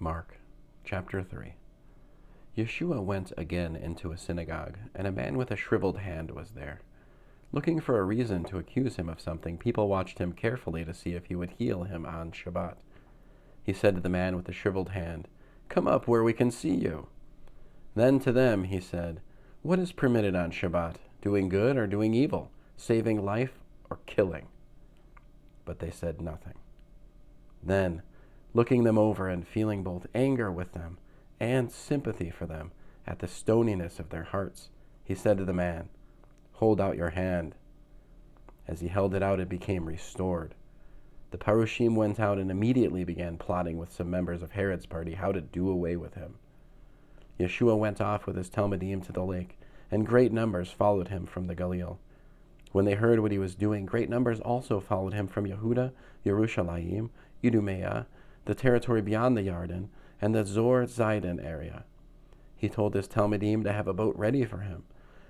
Mark chapter 3. Yeshua went again into a synagogue, and a man with a shriveled hand was there. Looking for a reason to accuse him of something, people watched him carefully to see if he would heal him on Shabbat. He said to the man with the shriveled hand, "Come up where we can see you." Then to them he said, "What is permitted on Shabbat, doing good or doing evil, saving life or killing?" But they said nothing. Then, looking them over and feeling both anger with them and sympathy for them at the stoniness of their hearts, he said to the man, "Hold out your hand." As he held it out, it became restored. The Parushim went out and immediately began plotting with some members of Herod's party how to do away with him. Yeshua went off with his Talmidim to the lake, and great numbers followed him from the Galil. When they heard what he was doing, great numbers also followed him from Yehuda, Yerushalayim, Idumea, the territory beyond the Yarden, and the Zor Zidon area. He told his Talmidim to have a boat ready for him,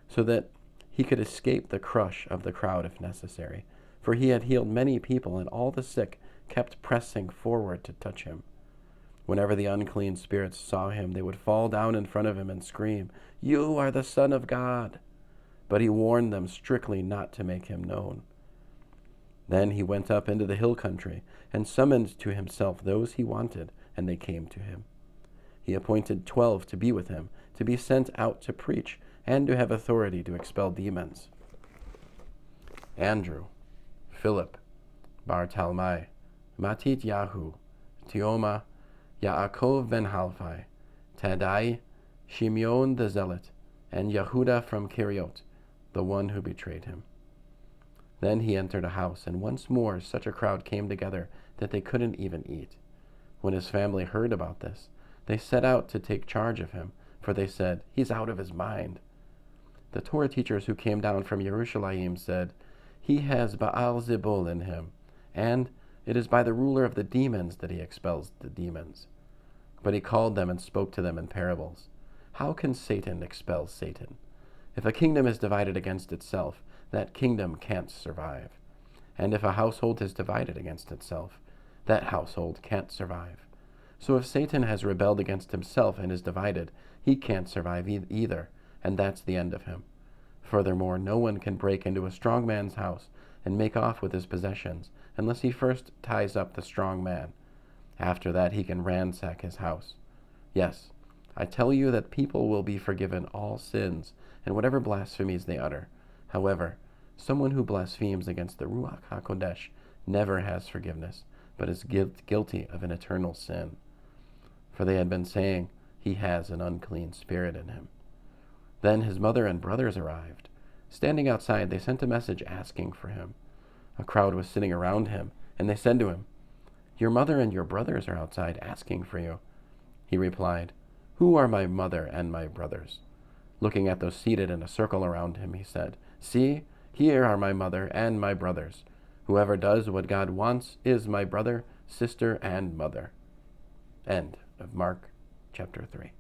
so that he could escape the crush of the crowd if necessary, for he had healed many people, and all the sick kept pressing forward to touch him. Whenever the unclean spirits saw him, they would fall down in front of him and scream, "You are the Son of God!" But he warned them strictly not to make him known. Then he went up into the hill country and summoned to himself those he wanted, and they came to him. He appointed 12 to be with him, to be sent out to preach, and to have authority to expel demons: Andrew, Philip, Bartalmai, Matityahu, Tioma, Yaakov ben Halphai, Taddai, Shimeon the Zealot, and Yehuda from Keriot, the one who betrayed him. Then he entered a house, and once more such a crowd came together that they couldn't even eat. When his family heard about this, they set out to take charge of him, for they said, "He's out of his mind." The Torah teachers who came down from Yerushalayim said, "He has Baal Zebul in him, and it is by the ruler of the demons that he expels the demons." But he called them and spoke to them in parables. How can Satan expel Satan? If a kingdom is divided against itself, that kingdom can't survive. And if a household is divided against itself, that household can't survive. So if Satan has rebelled against himself and is divided, he can't survive either, and that's the end of him. Furthermore, no one can break into a strong man's house and make off with his possessions unless he first ties up the strong man. After that, he can ransack his house. Yes, I tell you that people will be forgiven all sins and whatever blasphemies they utter. However, someone who blasphemes against the Ruach HaKodesh never has forgiveness, but is guilty of an eternal sin. For they had been saying, "He has an unclean spirit in him." Then his mother and brothers arrived. Standing outside, they sent a message asking for him. A crowd was sitting around him, and they said to him, "Your mother and your brothers are outside asking for you." He replied, "Who are my mother and my brothers?" Looking at those seated in a circle around him, he said, "See, here are my mother and my brothers. Whoever does what God wants is my brother, sister, and mother." End of Mark chapter 3.